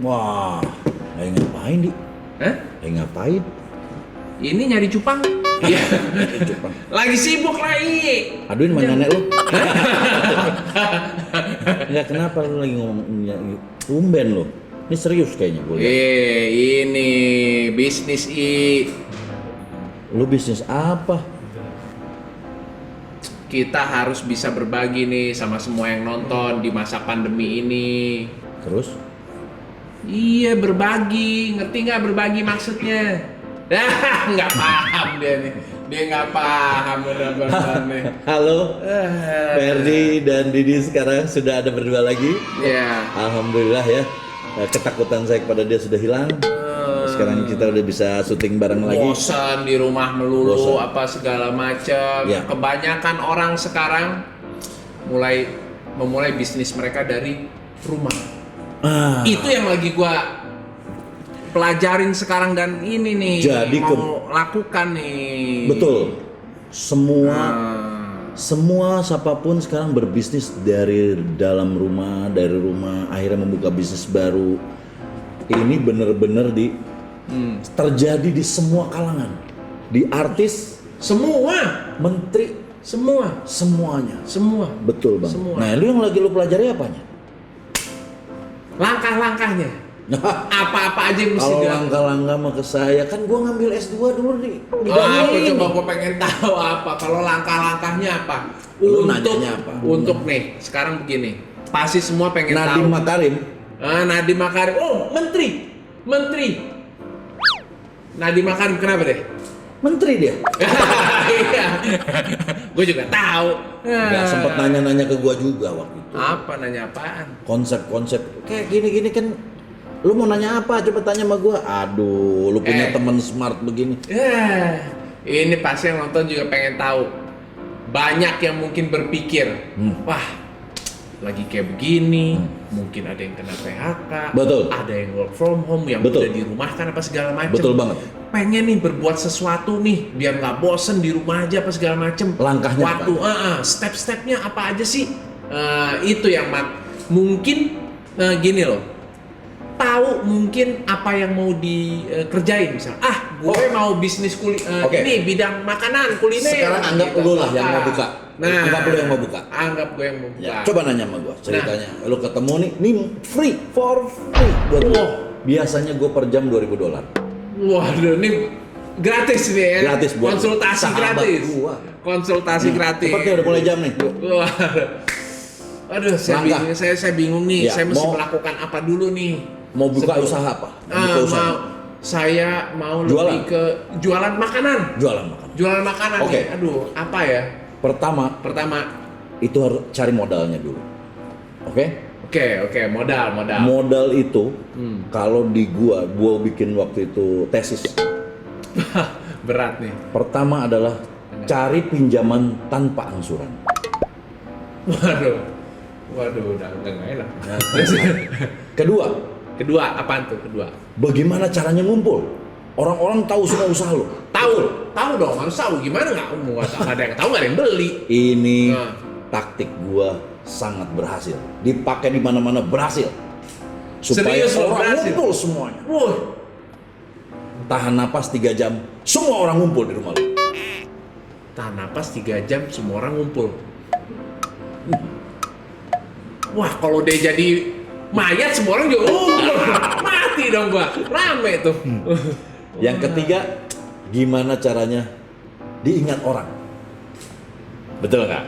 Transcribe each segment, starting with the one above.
Wah, lagi ngapain di? Hah? Lagi ngapain? Ini nyari cupang. Iya. Jepang. Lagi sibuk lagi. Aduin sama nenek lu. Enggak, kenapa lu lagi ngomongnya tumben lu? Ini serius kayaknya gue lihat. Ini bisnis Lu bisnis apa? kita harus bisa berbagi nih sama semua yang nonton di masa pandemi ini. Terus? Iya, berbagi. Ngerti nggak berbagi maksudnya? Nggak paham dia nih. Dia nggak paham benar-benar nih. Halo, Ferdi dan Didi sekarang sudah ada berdua lagi. Iya. Alhamdulillah ya. Ketakutan saya kepada dia sudah hilang. Sekarang kita udah bisa syuting bareng lagi. Bosan di rumah melulu, Bosan. apa segala macam. Ya. Kebanyakan orang sekarang memulai bisnis mereka dari rumah. Itu yang lagi gua pelajarin sekarang dan ini nih Jadi mau lakukan nih. Betul. Semua siapapun sekarang berbisnis dari dalam rumah, dari rumah, akhirnya membuka bisnis baru. Ini bener-bener terjadi di semua kalangan. Di artis, Semua, menteri, semuanya. semua. Betul bang. Semua. Nah, lu yang lagi lu pelajari apanya? Langkah-langkahnya. Apa-apa aja yang mesti Kalau dilakukan. langkah-langkah mah ke saya, kan gua ngambil S2 dulu di Apa ini. coba gue pengen tahu apa kalau langkah-langkahnya apa Lu untuk nanyanya apa? untuk nih sekarang begini pasti semua pengen Nadiem tahu. Makarim. Nadiem Makarim, menteri Nadiem Makarim kenapa deh? Menteri dia. Iya, gue juga tahu. Nggak sempet nanya-nanya ke gua juga waktu itu. Apa nanya apaan? Konsep-konsep kayak gini-gini kan. Lu mau nanya apa? Coba tanya sama gua. Aduh, lu punya teman smart begini. Ini pasti yang nonton juga pengen tahu. Banyak yang mungkin berpikir, wah, lagi kayak begini, mungkin ada yang kena PHK, Betul. ada yang work from home, yang Betul. udah dirumahkan apa segala macem. Betul banget. Pengen nih berbuat sesuatu nih, biar nggak bosen di rumah aja apa segala macem. Langkahnya Waktu, step-stepnya apa aja sih? Itu yang mungkin gini loh. Tahu mungkin apa yang mau dikerjain misal gue mau bisnis Oke. ini bidang makanan kuliner. Sekarang anggap lu lah yang mau buka. Nah, Anggap lu yang mau buka. Anggap gue yang mau buka. Ya, coba nanya sama gua ceritanya. Lu ketemu nih free for free buat lu. Biasanya gua per jam $2.000. Waduh, ini gratis nih ya. Gratis buat konsultasi sahabat gratis. gua. Konsultasi gratis. Cepet nih, udah mulai jam nih. Yuk. Wah. Aduh, saya bingung nih. Ya, saya mesti mau- melakukan apa dulu nih? Mau buka Sebelum- usaha apa? Mau buka usaha. Saya mau Jualan. lebih ke jualan makanan. Jualan makanan. Jualan makanan Oke. nih. Aduh, apa ya? Pertama, Pertama, itu harus cari modalnya dulu. Oke? oke, modal. Modal itu kalau di gua bikin waktu itu tesis. Berat nih. Pertama adalah cari pinjaman tanpa angsuran. Waduh, udah nggak enak. Kedua, apaan tuh kedua? Bagaimana caranya ngumpul? Orang-orang tahu semua usaha lo. Tahu dong, harus tahu. Gimana nggak ada yang tahu, nggak ada yang beli. Ini Nah. taktik gua sangat berhasil. Dipakai di mana-mana berhasil. Supaya Serius lo, orang berhasil? ngumpul semuanya. Wah, Tahan napas 3 jam, semua orang ngumpul di rumah lo. tahan napas 3 jam, semua orang ngumpul. Wah, kalau dia jadi mayat, semua orang juga ngumpul. Mati dong gua, rame tuh. Yang ketiga, gimana caranya diingat orang? Betul nggak?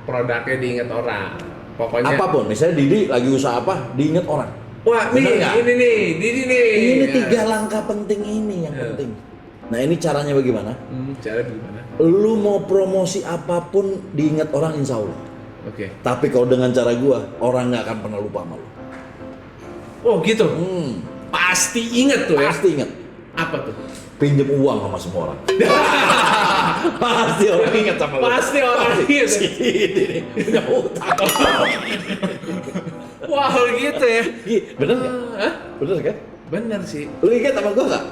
Produknya diingat orang. Pokoknya. Apapun, misalnya Didi lagi usaha apa, diingat orang. Wah, Bener nggak? ini nih, nih. Ini 3 langkah penting ini yang penting. Nah, ini caranya bagaimana? Cara gimana? Lu mau promosi apapun diingat orang, insya Allah. Oke. Tapi kalau dengan cara gua, orang nggak akan pernah lupa sama lu. Oh gitu. Pasti inget tuh ya. Pasti ingat. Apa tuh? Pinjem uang sama semua orang. Pasti orang ingat sama lu. Pasti orang ingat. Si ini nih, punya utang. Wah gitu ya. Bener nggak? Hah? Bener kan? Bener sih. Lu ingat sama gua nggak?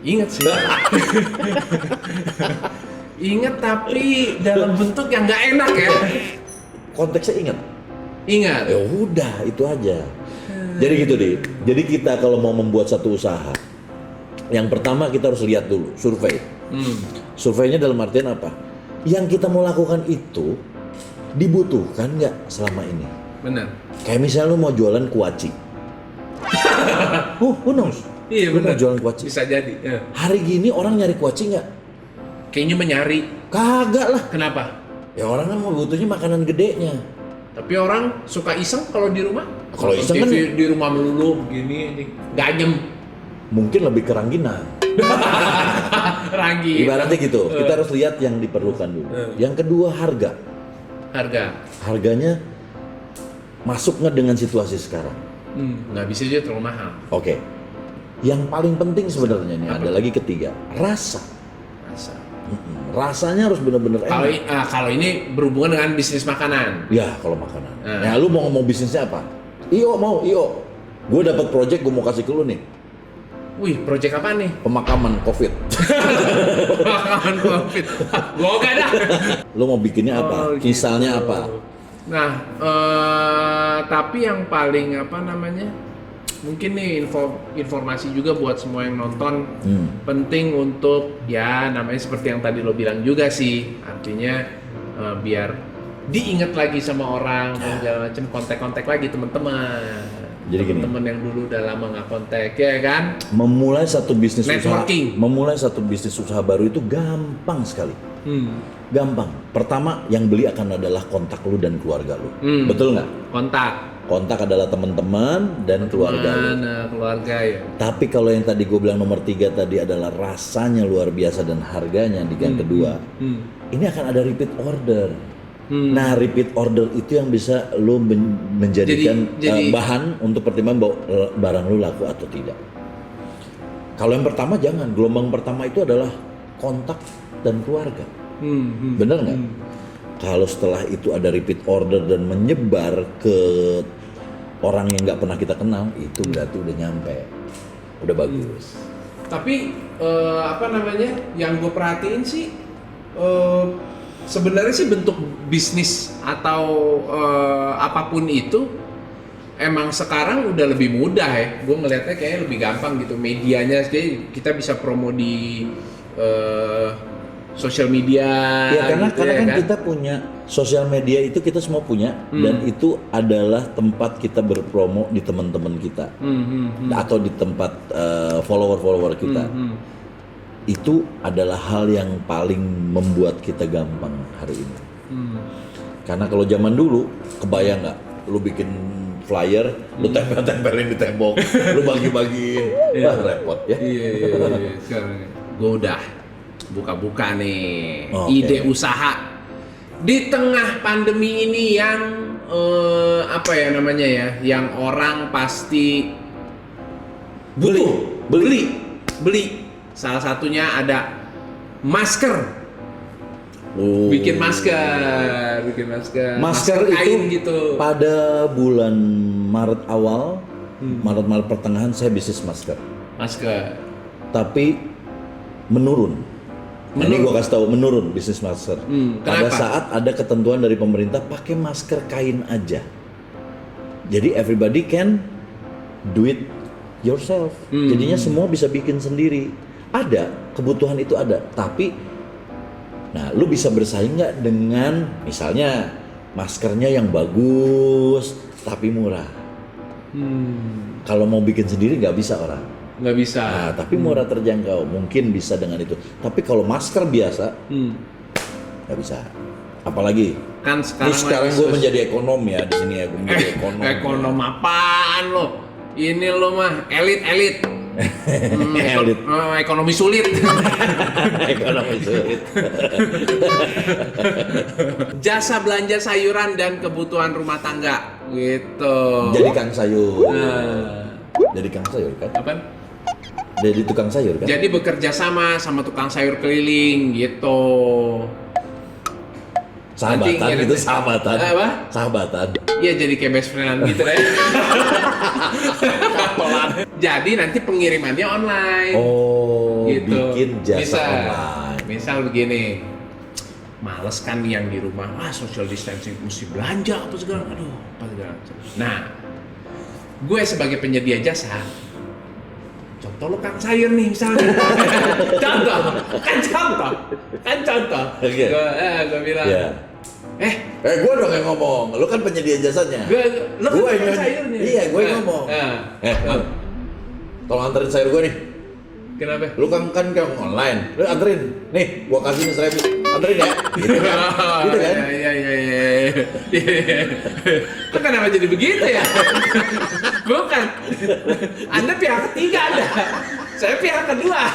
Ingat sih. Ingat tapi dalam bentuk yang nggak enak ya. Konteksnya ingat. Ingat. Ya udah, itu aja. Jadi gitu deh. Jadi kita kalau mau membuat satu usaha, yang pertama kita harus lihat dulu survei. Surveinya dalam artian apa? Yang kita mau lakukan itu dibutuhkan nggak selama ini? Benar. Kayak misalnya lu mau jualan kuaci. Who knows? Iya Lu mau benar. jualan kuaci. Bisa jadi. Ya. Hari gini orang nyari kuaci nggak? Kayaknya menyari. Kagak lah. Kenapa? Ya orang kan mau butuhnya makanan gedenya. Tapi orang suka iseng kalau di rumah. Kalau iseng TV kan- di rumah melulu begini ini. Ganyem. Mungkin lebih kerangginan. Ragi. Ibaratnya gitu. Kita harus lihat yang diperlukan dulu. Yang kedua harga. Harganya masuk nggak dengan situasi sekarang? Nggak bisa dia terlalu mahal. Oke. Yang paling penting sebenarnya nih ada lagi ketiga, rasa. Rasa. Rasanya harus benar-benar Kalau enak. kalau ini berhubungan dengan bisnis makanan. Ya kalau makanan. Nah. Ya lu mau ngomong bisnisnya apa? Iyo. Gue dapat project gue mau kasih ke lu nih. Wih, proyek apa nih? Pemakaman COVID. Makanan COVID. Gua enggak dah. Lu mau bikinnya apa? gitu. Misalnya apa? Nah, tapi yang paling apa namanya? Mungkin nih informasi juga buat semua yang nonton. Penting untuk ya namanya seperti yang tadi lo bilang juga sih. Artinya biar diingat lagi sama orang, segala macam kontak-kontak lagi teman-teman. Jadi gini. Teman-teman yang dulu udah lama nggak kontak ya kan? Memulai satu bisnis Networking. usaha baru itu gampang sekali. Gampang. Pertama yang beli akan adalah kontak lu dan keluarga lu. Betul nggak? Kontak adalah teman-teman dan keluarga lu. Keluarga ya. Tapi kalau yang tadi gue bilang nomor 3 tadi adalah rasanya luar biasa dan harganya di yang kedua, ini akan ada repeat order. Nah repeat order itu yang bisa lu menjadikan Jadi- bahan untuk pertimbangan bahwa barang lu laku atau tidak. Kalau yang pertama jangan, gelombang pertama itu adalah kontak dan keluarga. Bener nggak? Kalau setelah itu ada repeat order dan menyebar ke orang yang nggak pernah kita kenal, itu berarti udah nyampe, udah bagus. Tapi apa namanya? Yang gue perhatiin sih sebenarnya sih bentuk bisnis atau apapun itu emang sekarang udah lebih mudah ya. Gue ngelihatnya kayaknya lebih gampang gitu. Medianya kayak kita bisa promo di sosial media. Ya karena gitu kan kita punya sosial media itu kita semua punya dan itu adalah tempat kita berpromo di teman-teman kita atau di tempat follower-follower kita. Itu adalah hal yang paling membuat kita gampang hari ini. Karena kalau zaman dulu kebayang nggak, lu bikin flyer, lu tempel-tempelin di tembok, lu bagi-bagiin, wah repot ya. Iya. Sekarang gue udah buka-buka nih Oke. ide usaha di tengah pandemi ini yang apa ya namanya ya, yang orang pasti butuh beli. Salah satunya ada masker. Oh. Bikin masker. Masker kain itu gitu. pada bulan Maret awal, Maret pertengahan saya bisnis masker. Masker. Tapi menurun. Nah, ini gua kasih tahu menurun bisnis masker. Pada kenapa? saat ada ketentuan dari pemerintah pakai masker kain aja. Jadi everybody can do it yourself. Jadinya semua bisa bikin sendiri. Ada kebutuhan itu ada, tapi nah lu bisa bersaing nggak dengan misalnya maskernya yang bagus tapi murah. Kalau mau bikin sendiri nggak bisa orang. Nggak bisa. Nah, tapi murah terjangkau, mungkin bisa dengan itu. Tapi kalau masker biasa, nggak bisa. Apalagi, Kan ini sekarang gue menjadi ekonom ya di sini ya, gue menjadi ekonom. Ekonom apaan lo? Ini lo mah elit. Elit. Ekonomi sulit. Ekonomi sulit. Jasa belanja sayuran dan kebutuhan rumah tangga gitu. Jadi kang sayur. Nah, Jadi kang sayur kan? apaan? Jadi tukang sayur kan? Jadi bekerja sama tukang sayur keliling gitu. Sahabatan Nanti- gitu, sahabatan. Apa? Sahabatan. Iya jadi kayak best friend gitu deh. Jadi nanti pengirimannya online. Oh, Gitu. bikin jasa Misal- online. Misal begini, males kan yang di rumah, social distancing mesti belanja apa segala, aduh apa segala macam. Nah, gue sebagai penyedia jasa, contoh lo kang sayur nih misalnya, contoh, Oke. gue bilang, Gue dong yang ngomong, lu kan penyedia jasanya. lo Gue kan yang tukang sayurnya. Iya, gue yang ngomong. Man, tolong anterin sayur gue nih. Kenapa? Lu kan online, lu anterin. Nih, gua kasih nih 1.000, anterin ya. Gitu kan? Gitu kan? Iya. Kok kenapa jadi begitu ya? Bukan. Anda pihak ketiga Anda. Saya pihak kedua.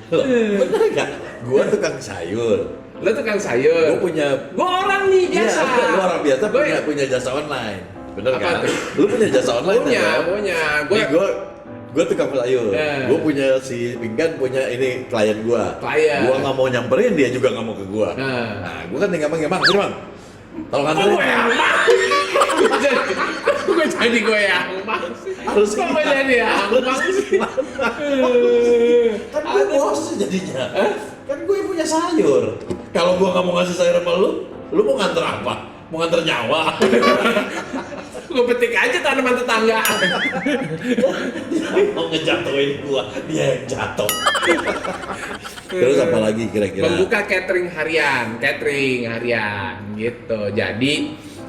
Loh, bener gak? Gua tukang sayur. Lo tukang sayur. Gua orang nih biasa. Iya, lu orang biasa punya jasa online. Bener Apa kan? tuh? Lu punya jasa online Punya. Gue tukang sayur. Gue punya si Pinggan punya ini klien gue. Gue nggak mau nyamperin, dia juga nggak mau ke gue. Nah, gue kan tinggal manggil, Bang, sini Bang. Tolong anterin. Gue yang gue jadi gue yang Harus kok gue jadi yang Kan gue bos jadinya. Kan gue yang punya sayur. Kalau gue nggak mau ngasih sayur sama lu mau nganter apa? Mau nganter nyawa? Gue petik aja tanaman tetangga. Mau ngejatuhin gua, dia yang jatuh. Terus apa lagi kira-kira? Membuka catering harian gitu. Jadi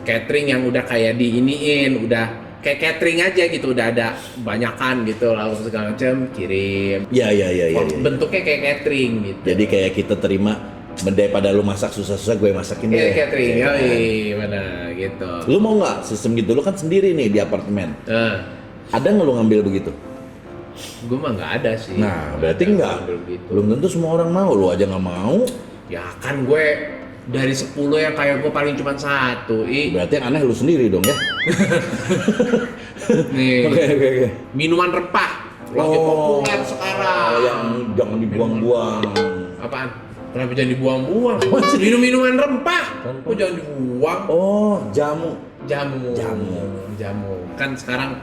catering yang udah kayak diiniin, udah kayak catering aja gitu, udah ada banyakan gitu, lalu segala macam kirim. Iya. Bentuknya kayak catering gitu. Jadi kayak kita terima daripada lu masak susah-susah gue masakin deh. Catering, benar gitu. Lu mau nggak sistem gitu? Lu kan sendiri nih di apartemen. Ada nggak lu ngambil begitu? Gue mah nggak ada sih. Nah, berarti nggak. Belum tentu semua orang mau. Lu aja nggak mau. Ya kan gue dari 10 yang kayak gue paling cuma 1. Berarti yang aneh lu sendiri dong ya. Nih. Oke. Minuman rempah lagi populer sekarang. Yang jangan dibuang-buang. Apaan? Kenapa jangan dibuang-buang? Minum-minuman rempah. Kok jangan dibuang? Oh, jamu. Kan sekarang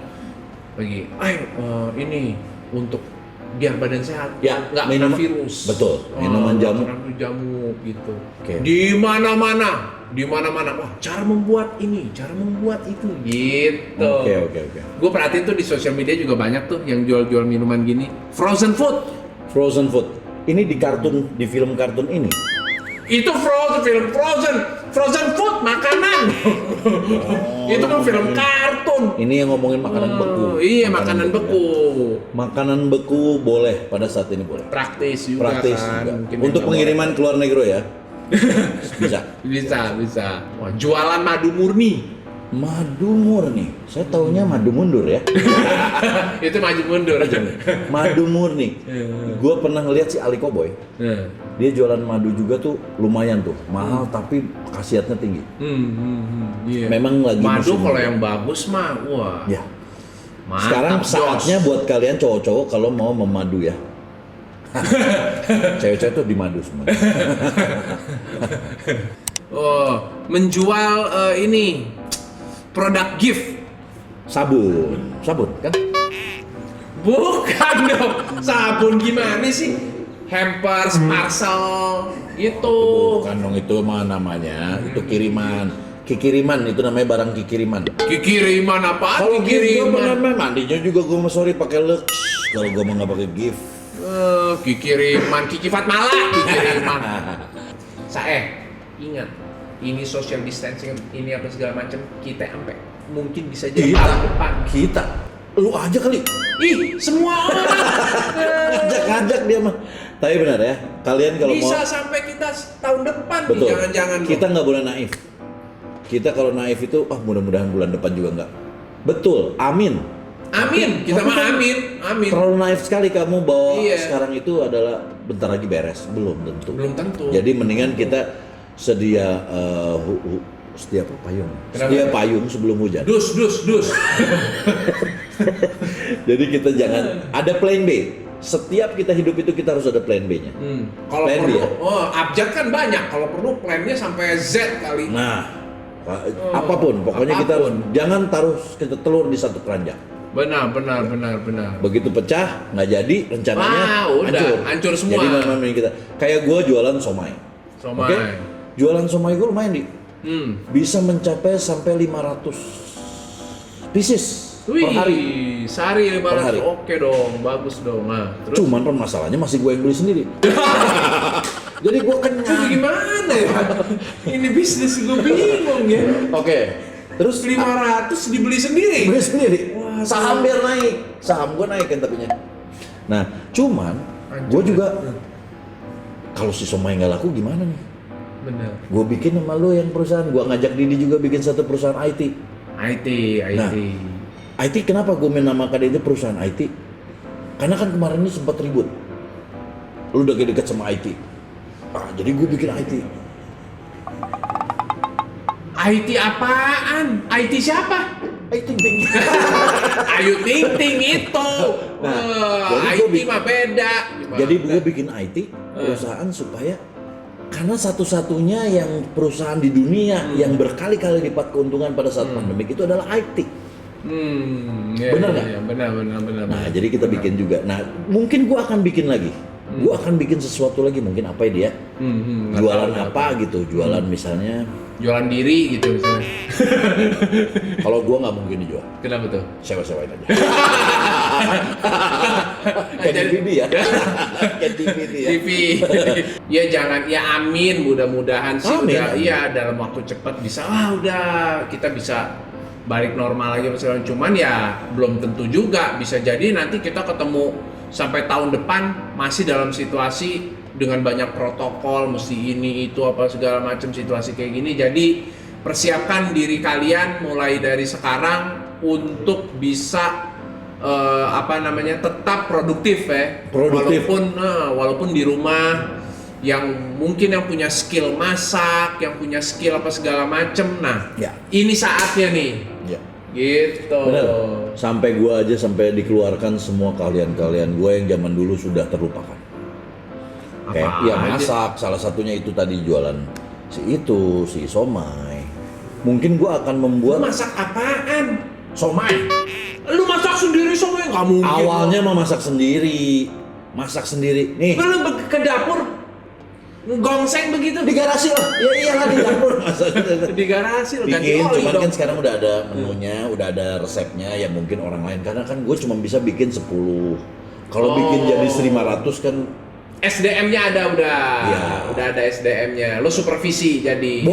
lagi, ini untuk biar badan sehat. Ya, nggak minum kena virus. Betul. Minuman jamu. Jamu gitu. Oke. Di mana-mana. Wah, cara membuat ini, cara membuat itu, gitu. Oke. Gue perhatiin tuh di sosial media juga banyak tuh yang jual-jual minuman gini. Frozen food. Ini di film kartun ini. Itu film Frozen food, makanan. Itu kan film kartun. Ini yang ngomongin makanan beku. Iya, makanan beku. Makanan beku boleh pada saat ini boleh. Praktis juga. Mungkin Untuk pengiriman ke luar negeri ya. Bisa. Wah, jualan madu murni. Madu murni. Saya taunya madu mundur ya. Itu maju mundur aja. Madu murni. Gue pernah ngeliat si Ali Koboy. Dia jualan madu juga tuh lumayan tuh. Mahal tapi khasiatnya tinggi. Iya. Memang lagi madu musim kalau yang bagus mah, wah. Ya. Mantap, Sekarang saatnya buat kalian cowok-cowok kalau mau memadu ya. Cewek-cewek tuh dimadu semua. Menjual ini produk gift. Sabun kan? Bukan dong. Sabun gimana sih? Hampers, parcel, gitu. Bukan dong, itu mah namanya. Itu kiriman. Kikiriman itu namanya barang kikiriman. Kikiriman apa? Kalau gift Kikiriman. mandinya juga gue sorry pakai Lux. Kalau gue mah nggak pakai gift. Kikiriman, Kiki Fatmala, kikiriman. Ingat, ini social distancing, ini apa segala macam, kita sampai mungkin bisa jadi tahun depan. Kita, lu aja kali. Ih, semua orang. Ngajak dia mah. Tapi benar ya, kalian kalau mau. Bisa sampai kita tahun depan nih, Betul. jangan-jangan. Kita nggak boleh naif. Kita kalau naif itu, mudah-mudahan bulan depan juga nggak. Betul, amin. Amin, kita mah amin. Terlalu naif sekali kamu bahwa Iya. sekarang itu adalah bentar lagi beres, belum tentu. Belum tentu. Jadi mendingan kita sedia sedia apa? Payung. Kenapa? Sedia payung sebelum hujan. Dus. Jadi kita jangan ada plan B. Setiap kita hidup itu kita harus ada plan B-nya. Kalau Plan perlu, B ya? abjad kan banyak. Kalau perlu plannya sampai Z kali. Nah, apapun, pokoknya kita harus jangan taruh kita telur di satu keranjang. Benar. Begitu pecah, nggak jadi rencananya hancur semua. Jadi memang kita kayak gue jualan somai. Oke? Jualan somai gue lumayan di. Bisa mencapai sampai 500 pieces. Wih, per hari. sehari Per hari. 500. Oke dong, bagus dong. Nah, terus Cuman permasalahannya masih gue yang beli sendiri. Jadi gue itu kenyang. gimana ya? Ini bisnis gue bingung ya. Oke. Terus 500 dibeli sendiri. beli sendiri. Wah, Saham biar naik. Saham gue naik kan tapinya. Nah, cuman gue juga kalau si somai nggak laku gimana nih? Bener. Gue bikin sama lo yang perusahaan. Gue ngajak Didi juga bikin satu perusahaan IT. IT. Nah, IT kenapa gue menamakan itu perusahaan IT? Karena kan kemarin ini sempat ribut. Lu udah deket sama IT. Jadi gue bikin IT. IT apaan? IT siapa? IT Bank. Ayu Ting Ting itu. Nah, jadi IT gua mah beda. Jadi gue bikin IT perusahaan supaya karena satu-satunya yang perusahaan di dunia yang berkali-kali lipat keuntungan pada saat pandemik itu adalah IT. Ya, Bener nggak? Ya, benar. Nah, jadi kita bikin juga. Nah, mungkin gue akan bikin lagi. Gue akan bikin sesuatu lagi. Mungkin apa ya dia? Nggak Jualan tahu, apa gitu? Jualan misalnya. Jualan diri gitu misalnya. Kalau gue nggak mungkin dijual. Kenapa tuh? Sewa-sewain aja. Kayak DVD ya. Kayak DVD ya. TV. Ya jangan, ya amin, mudah-mudahan sih Amin, udah amin. iya dalam waktu cepat bisa udah kita bisa balik normal lagi misalnya. Cuman ya belum tentu juga, bisa jadi nanti kita ketemu sampai tahun depan masih dalam situasi dengan banyak protokol, mesti ini itu apa segala macam situasi kayak gini. Jadi persiapkan diri kalian mulai dari sekarang untuk bisa tetap produktif ya. Produktif. Walaupun di rumah yang mungkin yang punya skill masak, yang punya skill apa segala macem. Nah, Ya. ini saatnya nih. Ya. Gitu. Benar. Sampai gue aja sampai dikeluarkan semua kalian-kalian gue yang zaman dulu sudah terlupakan. Kayak Apa ya aja? masak, salah satunya itu tadi jualan si somai. Mungkin gue akan Lu membuat masak apaan? somai. Lu masak sendiri semua nggak mungkin. Awalnya mau masak sendiri. Nih, Lu ke dapur gongseng begitu di garasi lah. Ya iyalah di dapur masak. di garasi lo ganti Bikin, oli cuman dong. kan sekarang udah ada menunya, udah ada resepnya yang mungkin orang lain. Karena kan gue cuma bisa bikin 10. Kalau bikin jadi 1.500 kan SDM-nya ada udah. Iya. Udah ada SDM-nya. Lo supervisi jadi.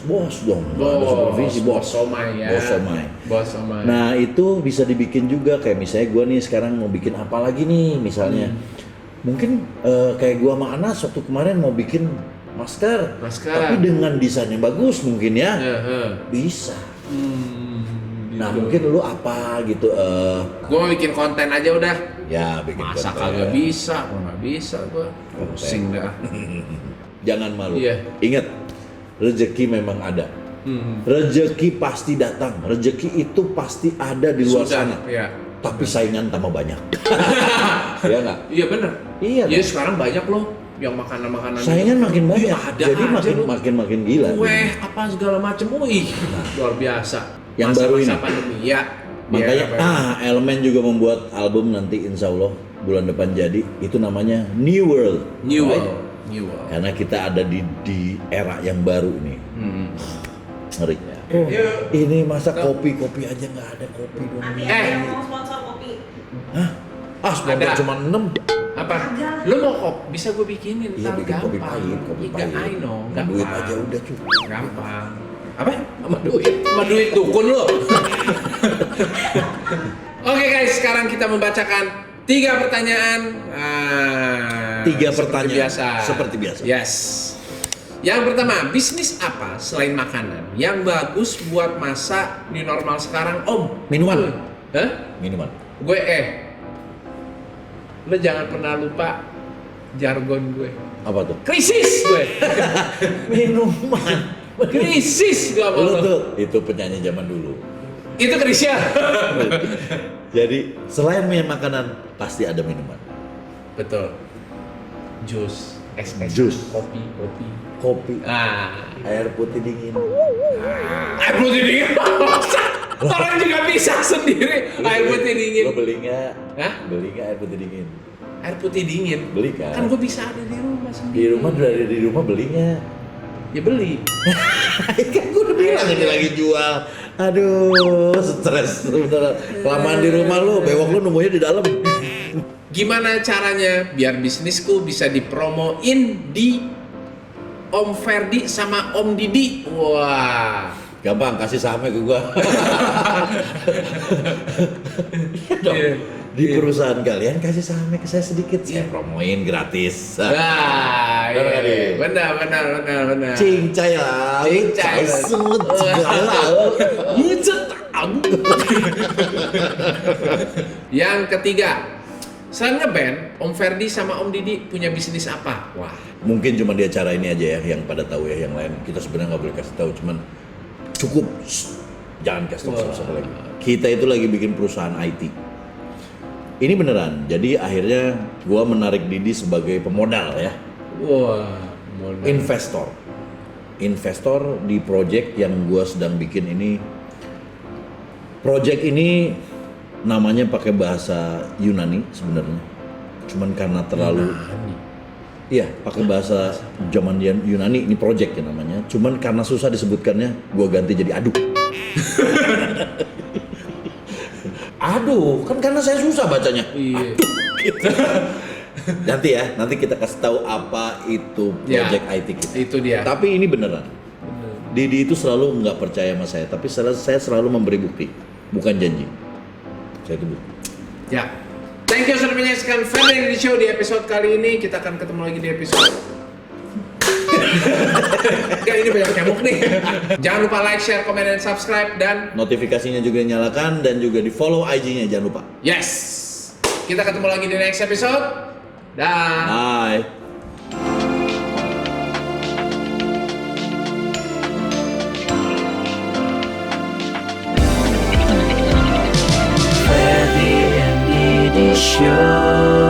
bos dong. Ada supervisi Bos somai ya. Bos somai. Bos somai. Nah itu bisa dibikin juga kayak misalnya gue nih sekarang mau bikin apa lagi nih misalnya. Gitu. Kayak gue sama Anas waktu kemarin mau bikin masker. Tapi dengan desain yang bagus mungkin ya. Bisa. Nah mungkin lu apa gitu. Gue mau bikin konten aja udah. Ya bikin Masa konten. kagak bisa, gua nggak bisa gue. Pusing dah. Jangan malu. Iya. Ingat, rezeki memang ada. Rezeki pasti datang. Rezeki itu pasti ada di luar sana. Iya. Tapi saingan tambah banyak. Ya nggak? Iya benar. Iya. Iya sekarang banyak loh yang makanan-makanan. Saingan makin banyak. Iya, ada Jadi aja lu. makin gila. Kue apa segala macem, wih luar biasa. Yang baru ini. Pandemi ya. Makanya Iya, Elemen juga membuat album nanti insya Allah bulan depan jadi. Itu namanya New World. New Right? World. New World. Karena kita ada di era yang baru ini. Ngeri. Ini masa kopi aja nggak ada kopi dong. Nanti ada yang mau sponsor kopi. Hah? Sponsor Ada. cuma 6. Apa? Lu mau kopi? Bisa gue bikinin. Iya ntar bikin kopi gampang. pahit, kopi Iya, pahit. I know. Duit Gampang. aja udah cukup. Gampang. Apa? Sama duit? Sama duit dukun lo. Oke guys, sekarang kita membacakan 3 pertanyaan. 3 seperti pertanyaan. biasa. Seperti biasa. Yes. Yang pertama, bisnis apa selain makanan yang bagus buat masa new normal sekarang, Om? Minuman. Hah? Minuman. Gue lo jangan pernah lupa jargon gue. Apa tuh? Krisis gue. Minuman. Krisis gue sama Lu lo. tuh itu penyanyi zaman dulu. Itu krisisnya. Jadi selain makanan pasti ada minuman. Betul. Jus, es, Jus. kopi. Air putih dingin. Air putih dingin. Orang juga bisa sendiri air putih dingin. Lo beli nggak? Hah? Beli nggak air putih dingin? Air putih dingin. Beli kan? Kan gue bisa ada di rumah sendiri. Di rumah beli nggak? Ya beli. Kan gue udah bilang ini lagi jual. Aduh, stres beneran. Kelamaan di rumah lu, bewok lu nunggunya di dalam. Gimana caranya biar bisnisku bisa dipromoin di Om Ferdi sama Om Didi? Wah. Gampang, kasih sahamnya ke gua. Iya dong. Iya. Di perusahaan kalian kasih sahamnya ke saya sedikit, saya promoin gratis. Nah, Benar nggak, Di? benar. Cincai lah, Cincai. semut segala. Yang ketiga, selain ngeband, Om Ferdi sama Om Didi punya bisnis apa? Wah, Mungkin cuma di acara ini aja ya yang pada tahu ya, yang lain kita sebenarnya nggak boleh kasih tahu, cuman cukup. Jangan kasih tahu siapa lagi. Kita itu lagi bikin perusahaan IT. Ini beneran. Jadi akhirnya gua menarik Didi sebagai pemodal ya. wah, Investor di project yang gua sedang bikin ini. Project ini namanya pakai bahasa Yunani sebenarnya. Cuman karena terlalu iya, pakai bahasa zaman Yunani, ini project ya namanya. Cuman karena susah disebutkannya, gua ganti jadi aduh. Aduh, kan karena saya susah bacanya. Iya. Nanti kita kasih tahu apa itu project IT kita. Itu dia. Tapi ini beneran. Didi itu selalu nggak percaya sama saya, tapi saya selalu memberi bukti, bukan janji. Saya itu bukti. Ya. Thank you sudah menyaksikan Family Show di episode kali ini. Kita akan ketemu lagi di episode. Enggak, ini banyak nyamuk nih. Jangan lupa like, share, komen, dan subscribe. Dan Notifikasinya juga nyalakan dan juga di follow IG-nya, jangan lupa. yes, kita ketemu lagi di next episode. Dah. Bye. Ferdy and Didi Show.